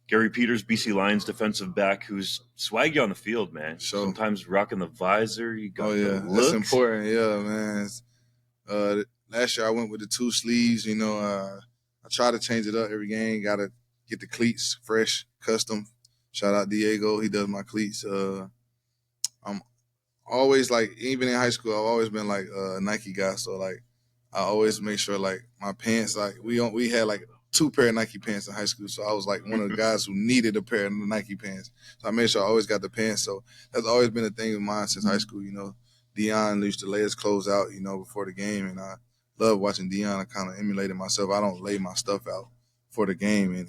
Garry Peters, BC Lions defensive back, who's swaggy on the field, man. So, sometimes rocking the visor. You got oh the yeah, looks. that's important. Yeah, man. Last year I went with the 2 sleeves. I try to change it up every game. Got to get the cleats fresh, custom. Shout out Diego, he does my cleats. I'm always like, even in high school, I've always been like a Nike guy. So like, I always make sure like my pants, like we had like 2 pair of Nike pants in high school. So I was like one of the guys who needed a pair of Nike pants. So I made sure I always got the pants. So that's always been a thing of mine since high school. Dion used to lay his clothes out, before the game, and I love watching Dion. I kind of emulated myself. I don't lay my stuff out for the game,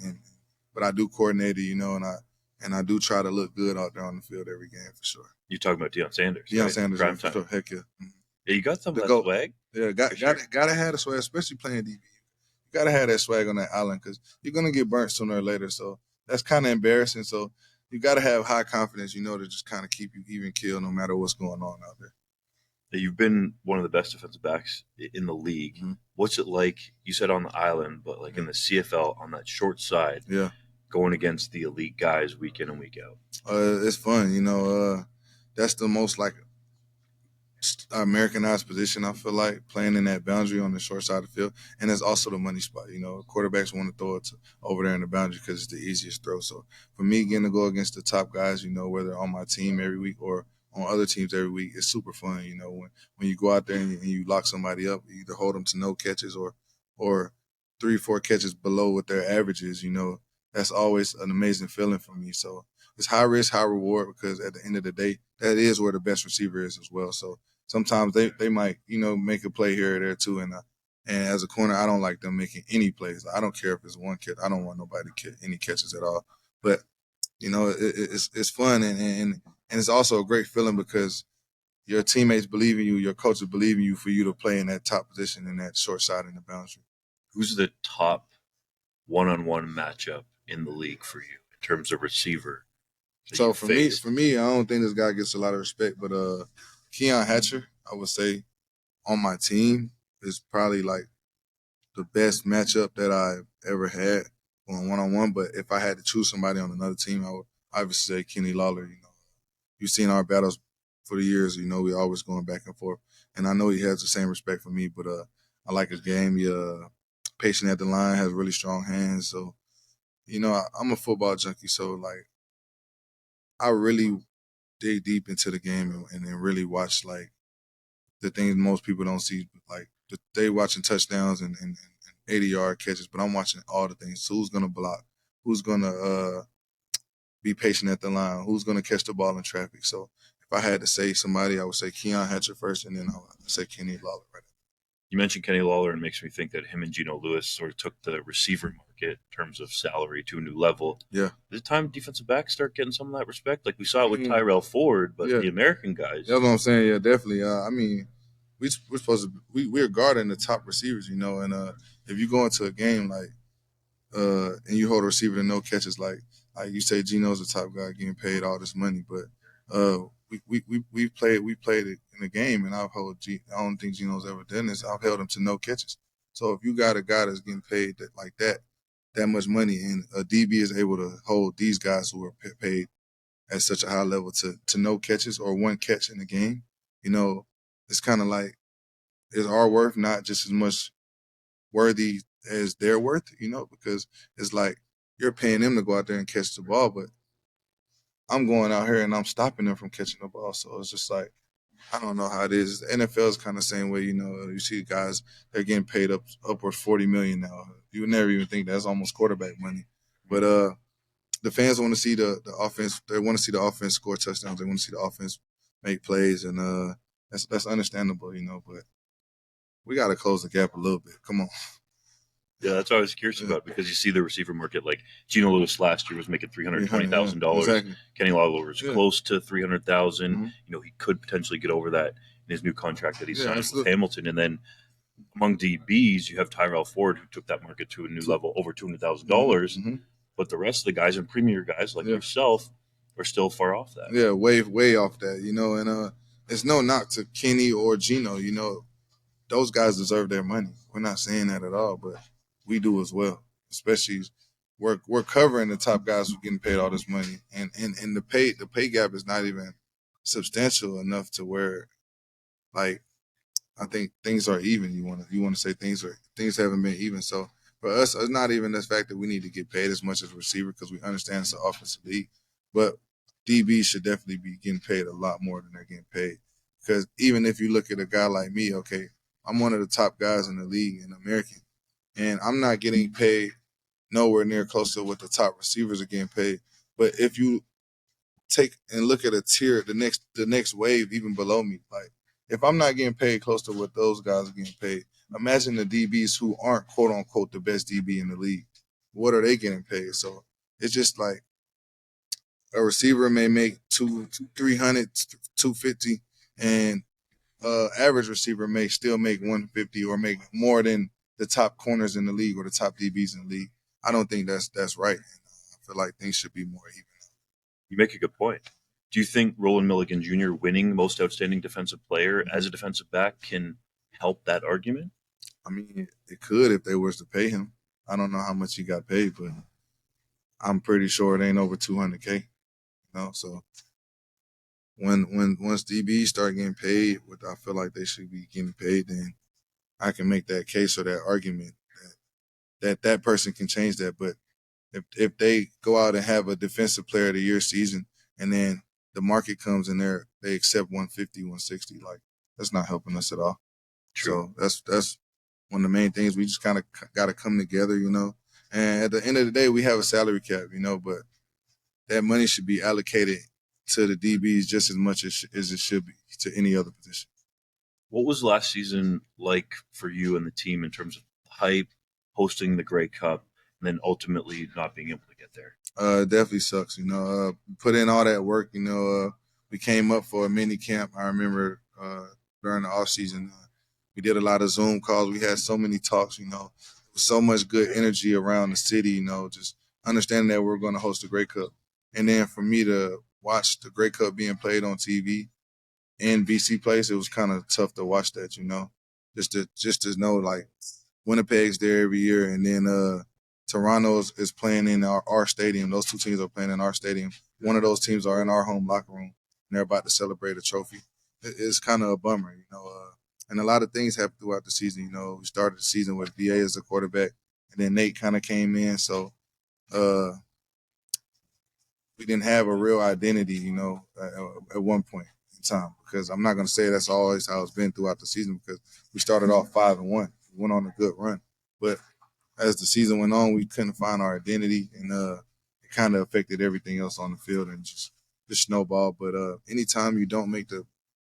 but I do coordinate it, and I do try to look good out there on the field every game for sure. You're talking about Deion Sanders. Deion right? Sanders, Prime for time. sure. Heck yeah. Yeah, you got some of that GOAT. swag. Yeah, gotta have the swag, especially playing DB. You gotta have that swag on that island because you're gonna get burnt sooner or later. So that's kind of embarrassing. So you gotta have high confidence, to just kind of keep you even keel no matter what's going on out there. You've been one of the best defensive backs in the league. Mm-hmm. What's it like? You said on the island, but like in the CFL on that short side, going against the elite guys week in and week out. It's fun. That's the most like Americanized position, I feel like, playing in that boundary on the short side of the field. And it's also the money spot. Quarterbacks want to throw it over there in the boundary because it's the easiest throw. So for me, getting to go against the top guys, whether on my team every week or on other teams every week, it's super fun. When you go out there and you lock somebody up, you either hold them to no catches or 3-4 catches below what their average is, that's always an amazing feeling for me. So it's high risk, high reward, because at the end of the day, that is where the best receiver is as well. So sometimes they might, make a play here or there too. And as a corner, I don't like them making any plays. I don't care if it's one catch. I don't want nobody to get any catches at all. But, it's fun. And it's also a great feeling because your teammates believe in you, your coaches believe in you for you to play in that top position in that short side in the boundary. Who's the top one-on-one matchup in the league for you in terms of receiver? So for me, I don't think this guy gets a lot of respect, but Keon Hatcher, I would say, on my team is probably like the best matchup that I've ever had on one-on-one. But if I had to choose somebody on another team, I would obviously say Kenny Lawler. You've seen our battles for the years. We're always going back and forth, and I know he has the same respect for me. But I like his game. He patient at the line, has really strong hands. So I'm a football junkie. So like, I really dig deep into the game and then really watch like the things most people don't see. Like they watching touchdowns and 80-yard catches, but I'm watching all the things. So who's gonna block? Who's gonna be patient at the line? Who's gonna catch the ball in traffic? So if I had to say somebody, I would say Keon Hatcher first, and then I would say Kenny Lawler right after. You mentioned Kenny Lawler, and it makes me think that him and Geno Lewis sort of took the receiver market in terms of salary to a new level. Yeah. Is it time defensive backs start getting some of that respect? Like we saw it with Tyrell Ford, but the American guys. That's what I'm saying. Yeah, definitely. We're supposed to we're guarding the top receivers, and if you go into a game like and you hold a receiver to no catches, like you say, Geno's the top guy getting paid all this money, but we played it in the game, and I don't think Geno's ever done this. I've held him to no catches. So if you got a guy that's getting paid that much money, and a DB is able to hold these guys who are paid at such a high level to no catches or one catch in the game, it's kind of like, is our worth not just as much worthy as their worth, because it's like you're paying them to go out there and catch the ball, but I'm going out here and I'm stopping them from catching the ball. So it's just like, I don't know how it is. The NFL is kind of the same way, you see guys, they're getting paid upwards $40 million now. You would never even think that's almost quarterback money. But the fans want to see the offense. They want to see the offense score touchdowns. They want to see the offense make plays, and that's understandable, but we got to close the gap a little bit. Come on. Yeah, that's what I was curious about, because you see the receiver market. Like Geno Lewis last year was making $320,000. Exactly. Kenny Lawler was close to $300,000. Mm-hmm. He could potentially get over that in his new contract that he signed with Hamilton. And then among DBs, you have Tyrell Ford, who took that market to a new level, over $200,000. Mm-hmm. But the rest of the guys and premier guys like yourself are still far off that. Yeah, way off that. And it's no knock to Kenny or Geno. Those guys deserve their money. We're not saying that at all, but we do as well, especially we're covering the top guys who are getting paid all this money, and the pay gap is not even substantial enough to where like I think things are even. You want to say things haven't been even. So for us, it's not even the fact that we need to get paid as much as a receiver because we understand it's an offensive league, but DBs should definitely be getting paid a lot more than they're getting paid. Because even if you look at a guy like me, okay, I'm one of the top guys in the league in American, and I'm not getting paid nowhere near close to what the top receivers are getting paid. But if you take and look at a tier, the next wave even below me, like if I'm not getting paid close to what those guys are getting paid, imagine the DBs who aren't quote unquote the best DB in the league. What are they getting paid? So it's just like a receiver may make 300, 250, and average receiver may still make 150 or make more than the top corners in the league or the top DBs in the league. I don't think that's right. I feel like things should be more even. You make a good point. Do you think Roland Milligan Jr. winning Most Outstanding Defensive Player as a defensive back can help that argument? I mean, it could if they was to pay him. I don't know how much he got paid, but I'm pretty sure it ain't over 200K. You know, so once DBs start getting paid, what I feel like they should be getting paid, then I can make that case or that argument that person can change that. But if they go out and have a defensive player of the year season and then the market comes in there, they accept 150, 160, like that's not helping us at all. True. So that's one of the main things. We just kind of got to come together, you know. And at the end of the day, we have a salary cap, you know, but that money should be allocated to the DBs just as much as it should be to any other position. What was last season like for you and the team in terms of hype, hosting the Grey Cup, and then ultimately not being able to get there? It definitely sucks, you know. Put in all that work, you know. We came up for a mini camp. I remember during the offseason, we did a lot of Zoom calls. We had so many talks, you know. So much good energy around the city, you know, just understanding that we're going to host the Grey Cup. And then for me to watch the Grey Cup being played on TV in BC Place, it was kind of tough to watch that, you know, just to know like Winnipeg's there every year, and then Toronto is playing in our stadium. Those two teams are playing in our stadium. One of those teams are in our home locker room, and they're about to celebrate a trophy. It's kind of a bummer, you know. And a lot of things happened throughout the season. You know, we started the season with VA as a quarterback, and then Nate kind of came in, so we didn't have a real identity, you know, at one point in time. Because I'm not going to say that's always how it's been throughout the season, because we started off 5-1, we went on a good run, but as the season went on, we couldn't find our identity, and it kind of affected everything else on the field and just snowballed. But anytime you don't make the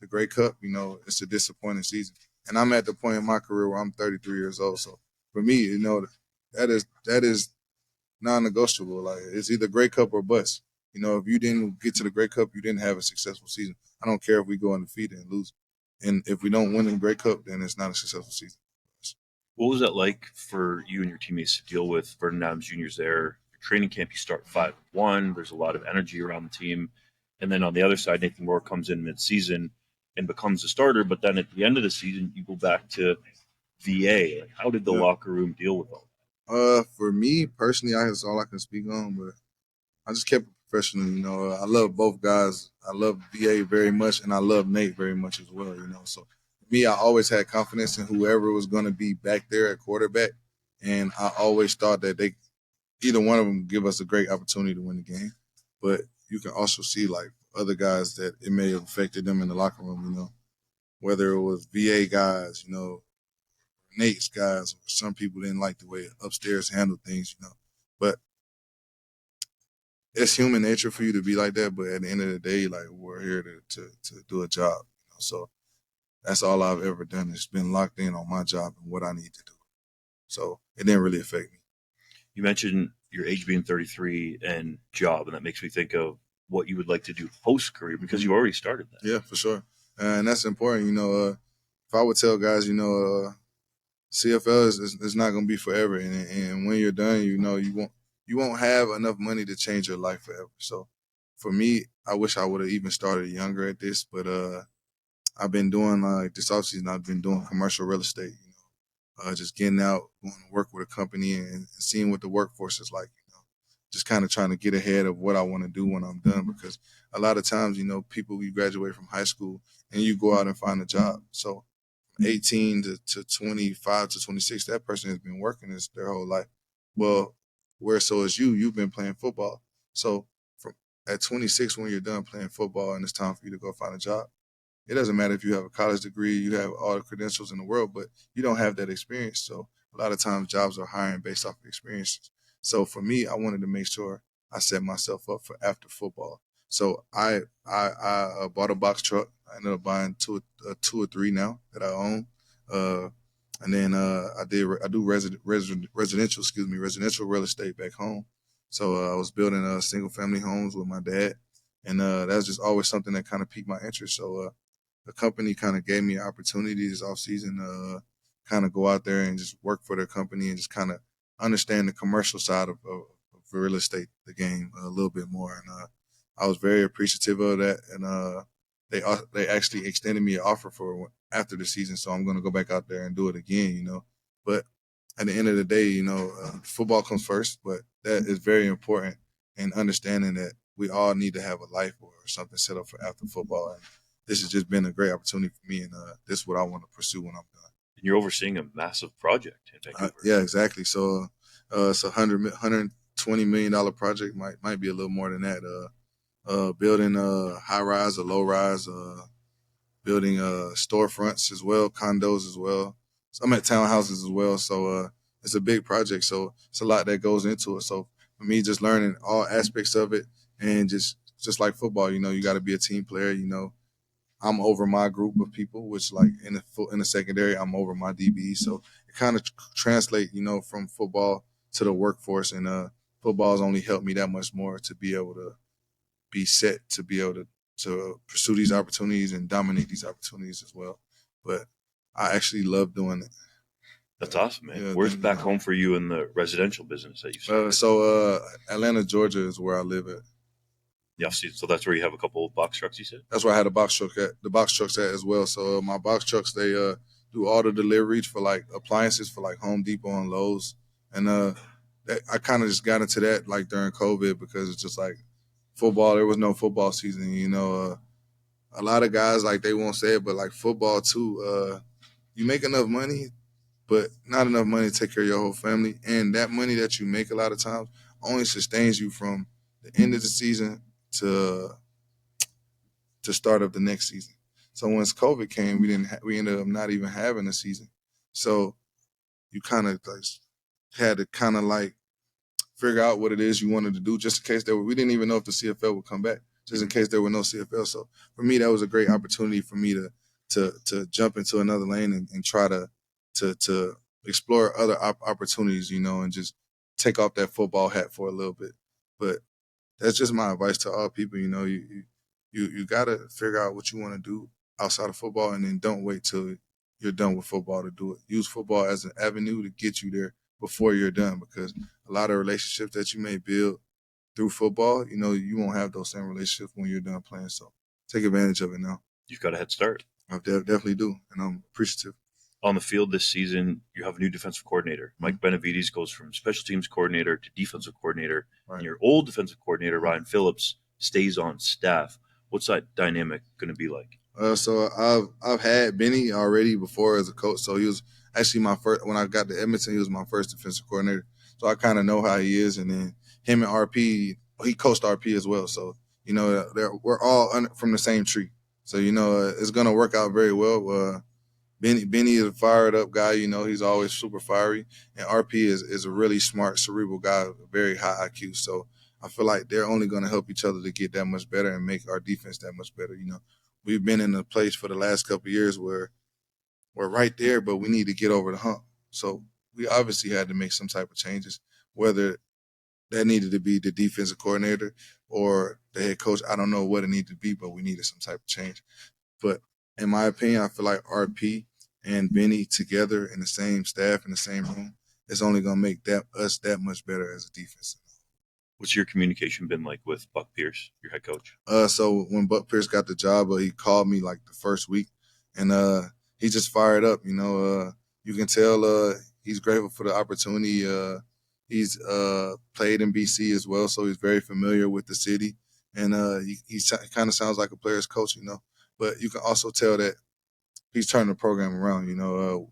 Grey Cup, you know, it's a disappointing season. And I'm at the point in my career where I'm 33 years old. So for me, you know, that is non-negotiable. Like it's either Grey Cup or bust. You know, if you didn't get to the Grey Cup, you didn't have a successful season. I don't care if we go undefeated and lose. And if we don't win the Grey Cup, then it's not a successful season. What was that like for you and your teammates to deal with Vernon Adams Jr.'s there? Your training camp, you start 5-1. There's a lot of energy around the team. And then on the other side, Nathan Moore comes in mid-season and becomes a starter. But then at the end of the season, you go back to VA. Like, how did the locker room deal with all that? For me personally, that's all I can speak on. But I just kept it professional. You know, I love both guys. I love VA very much, and I love Nate very much as well. You know, so me, I always had confidence in whoever was going to be back there at quarterback, and I always thought that either one of them give us a great opportunity to win the game. But you can also see like other guys that it may have affected them in the locker room. You know, whether it was VA guys, you know, Nate's guys, or some people didn't like the way upstairs handled things. You know, but it's human nature for you to be like that, but at the end of the day, like we're here to do a job. You know? So that's all I've ever done is been locked in on my job and what I need to do. So it didn't really affect me. You mentioned your age being 33 and job, and that makes me think of what you would like to do post-career because you already started that. Yeah, for sure. And that's important. You know, if I would tell guys, you know, CFL is not going to be forever. And when you're done, you know, you won't have enough money to change your life forever. So for me, I wish I would have even started younger at this, but I've been doing this offseason, I've been doing commercial real estate, you know, just getting out, going to work with a company and seeing what the workforce is like, you know, just kind of trying to get ahead of what I want to do when I'm done. Because a lot of times, people, you graduate from high school and you go out and find a job. So 18 to 25 to 26, that person has been working their whole life. Well, where so is you've been playing football. So from at 26, when you're done playing football and it's time for you to go find a job, it doesn't matter if you have a college degree, you have all the credentials in the world, but you don't have that experience. So a lot of times jobs are hiring based off of experiences. So for me, I wanted to make sure I set myself up for after football. So I bought a box truck. I ended up buying two or three now that I own. And then I do residential real estate back home. So I was building single family homes with my dad, and that's just always something that kind of piqued my interest. So the company kind of gave me an opportunity this offseason, kind of go out there and just work for their company and just kind of understand the commercial side of real estate, the game, a little bit more. And I was very appreciative of that. And they actually extended me an offer for after the season, so I'm going to go back out there and do it again. But at the end of the day, football comes first, but that is very important in understanding that we all need to have a life or something set up for after football. And this has just been a great opportunity for me, and this is what I want to pursue when I'm done. And you're overseeing a massive project in Vancouver. Yeah, exactly. So it's a $120 million project, might be a little more than that. Building high rise or low rise, building storefronts as well, condos as well. So I'm at townhouses as well. So it's a big project. So it's a lot that goes into it. So for me, just learning all aspects of it, and just like football, you got to be a team player. I'm over my group of people, which like in the secondary, I'm over my DB. So it kind of translate, from football to the workforce, and football has only helped me that much more to be able to be set to be able to pursue these opportunities and dominate these opportunities as well. But I actually love doing it. That's awesome, man. Yeah, where's back home for you in the residential business that you started? So Atlanta, Georgia is where I live at. Yeah, so that's where you have a couple of box trucks, you said? That's where I had the box trucks at as well. So my box trucks, they do all the deliveries for like appliances for like Home Depot and Lowe's. And I kind of just got into that like during COVID, because it's just like football, there was no football season. A lot of guys, like, they won't say it, but like football too, you make enough money, but not enough money to take care of your whole family. And that money that you make a lot of times only sustains you from the end of the season to start of the next season. So once COVID came, we ended up not even having a season. So you kind of like had to kind of like figure out what it is you wanted to do, just in case we didn't even know if the CFL would come back, just in case there were no CFL. So for me, that was a great opportunity for me to jump into another lane and try to explore other opportunities, and just take off that football hat for a little bit. But that's just my advice to all people. You gotta figure out what you want to do outside of football, and then don't wait till you're done with football to do it. Use football as an avenue to get you there before you're done, because a lot of relationships that you may build through football, you won't have those same relationships when you're done playing. So take advantage of it now. You've got a head start. I definitely do, and I'm appreciative. On the field this season, you have a new defensive coordinator. Mike Benavides goes from special teams coordinator to defensive coordinator. Right. And your old defensive coordinator, Ryan Phillips, stays on staff. What's that dynamic going to be like? So I've had Benny already before as a coach. So he was actually my first, when I got to Edmonton, he was my first defensive coordinator. So I kind of know how he is. And then him and RP, he coached RP as well. So, we're all from the same tree. So, it's going to work out very well. Benny is a fired up guy. He's always super fiery. And RP is a really smart, cerebral guy, very high IQ. So I feel like they're only going to help each other to get that much better and make our defense that much better. We've been in a place for the last couple of years where we're right there, but we need to get over the hump. So we obviously had to make some type of changes, whether that needed to be the defensive coordinator or the head coach. I don't know what it needed to be, but we needed some type of change. But in my opinion, I feel like RP and Benny together in the same staff, in the same room, is only going to make us that much better as a defense. What's your communication been like with Buck Pierce, your head coach? So when Buck Pierce got the job, he called me like the first week, and he just fired up. You can tell he's grateful for the opportunity. He's played in BC as well, so he's very familiar with the city. And he kind of sounds like a player's coach, you know. But you can also tell that he's turning the program around. You know,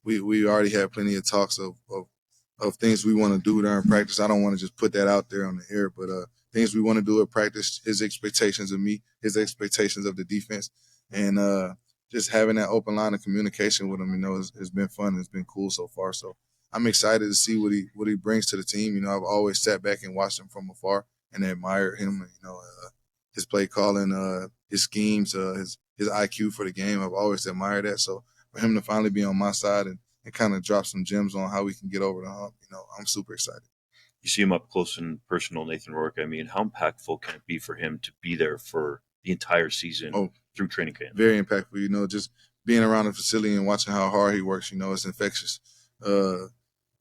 we already had plenty of talks of things we want to do during practice. I don't want to just put that out there on the air, but things we want to do at practice, his expectations of me, his expectations of the defense, and just having that open line of communication with him, you know, has been fun. It's been cool so far. So I'm excited to see what he brings to the team. You know, I've always sat back and watched him from afar and admired him. You know, his play calling, his schemes, his IQ for the game. I've always admired that. So for him to finally be on my side and kind of drop some gems on how we can get over the hump, you know, I'm super excited. You see him up close and personal, Nathan Rourke. I mean, how impactful can it be for him to be there for the entire season through training camp? Very impactful. You know, just being around the facility and watching how hard he works, you know, it's infectious.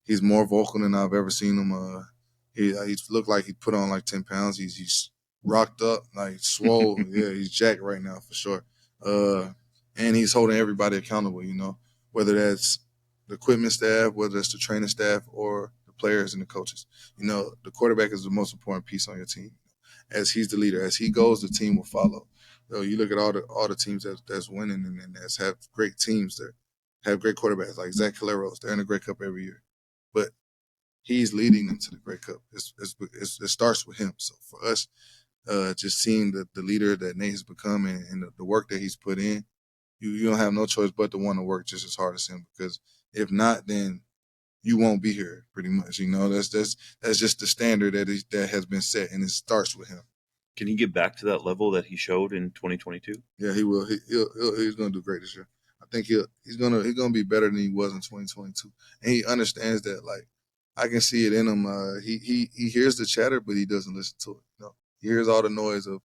He's more vocal than I've ever seen him. He's looked like he put on like 10 pounds. He's rocked up, like swole. Yeah, he's jacked right now for sure. And he's holding everybody accountable, you know, whether that's the equipment staff, whether it's the training staff or the players and the coaches. You know, the quarterback is the most important piece on your team. As he's the leader, as he goes, the team will follow. So you look at all the teams that's winning and that's have great teams that have great quarterbacks like Zach Caleros. They're in the Grey Cup every year, but he's leading them to the Grey Cup. It starts with him. So for us, just seeing the leader that Nate has become and the work that he's put in, you don't have no choice but to want to work just as hard as him, because if not, then you won't be here pretty much. You know, that's just the standard that has been set, and it starts with him. Can he get back to that level that he showed in 2022? Yeah, he will. He's going to do great this year. I think he's gonna be better than he was in 2022, and he understands that. Like, I can see it in him. He hears the chatter, but he doesn't listen to it. You know, he hears all the noise of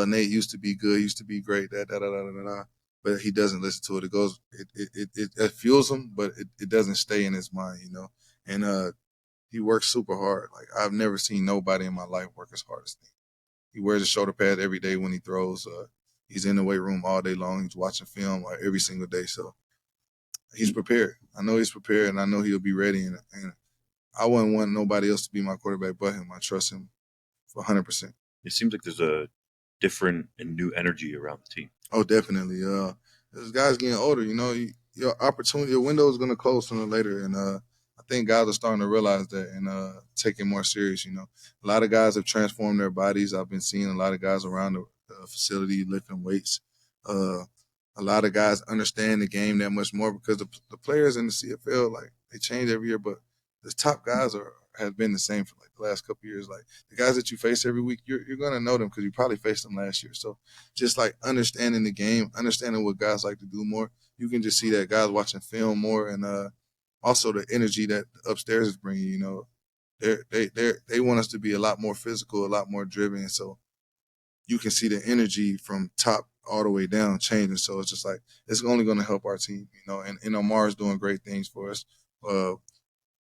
Nate used to be good, used to be great, but he doesn't listen to it. It goes, it fuels him, but it doesn't stay in his mind. You know, and he works super hard. Like, I've never seen nobody in my life work as hard as Nate. He wears a shoulder pad every day when he throws. He's in the weight room all day long. He's watching film every single day. So he's prepared. I know he's prepared, and I know he'll be ready. And I wouldn't want nobody else to be my quarterback but him. I trust him for 100%. It seems like there's a different and new energy around the team. Oh, definitely. This guy's getting older. You know, your opportunity, your window is going to close sooner or later. And I think guys are starting to realize that and take it more serious. You know, a lot of guys have transformed their bodies. I've been seeing a lot of guys around the facility lifting weights. A lot of guys understand the game that much more because the players in the CFL, like, they change every year, but the top guys have been the same for like the last couple of years. Like, the guys that you face every week, you're gonna know them because you probably faced them last year. So just like understanding the game, understanding what guys like to do more, you can just see that guys watching film more, and also the energy that upstairs is bringing. You know, they want us to be a lot more physical, a lot more driven. So you can see the energy from top all the way down changing. So it's just like, it's only going to help our team, you know. And Omar's doing great things for us.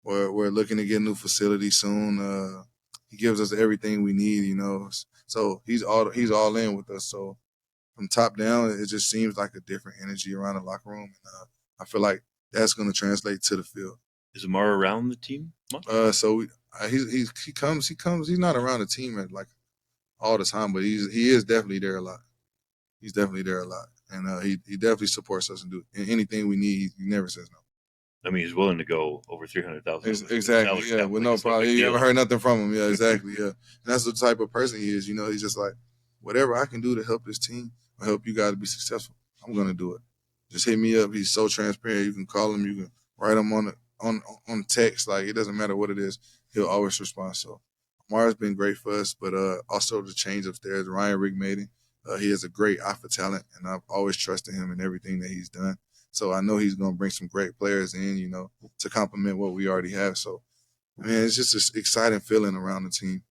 We're looking to get a new facility soon. He gives us everything we need, you know. So he's all in with us. So from top down, it just seems like a different energy around the locker room, and I feel like that's going to translate to the field. Is Amar around the team much? So he comes. He's not around the team at like all the time, but he is definitely there a lot. He's definitely there a lot, and he definitely supports us and do anything we need. He never says no. I mean, he's willing to go over 300,000. Exactly. Yeah, with no problem. You ever heard nothing from him? Yeah, exactly. Yeah, and that's the type of person he is. You know, he's just like, whatever I can do to help this team or help you guys to be successful, I'm gonna do it. Just hit me up. He's so transparent. You can call him. You can write him on text. Like, it doesn't matter what it is. He'll always respond. So Amar's been great for us, but also the change upstairs. Ryan Rigg made him. He has a great eye for talent, and I've always trusted him in everything that he's done. So I know he's going to bring some great players in, you know, to complement what we already have. So, man, it's just an exciting feeling around the team.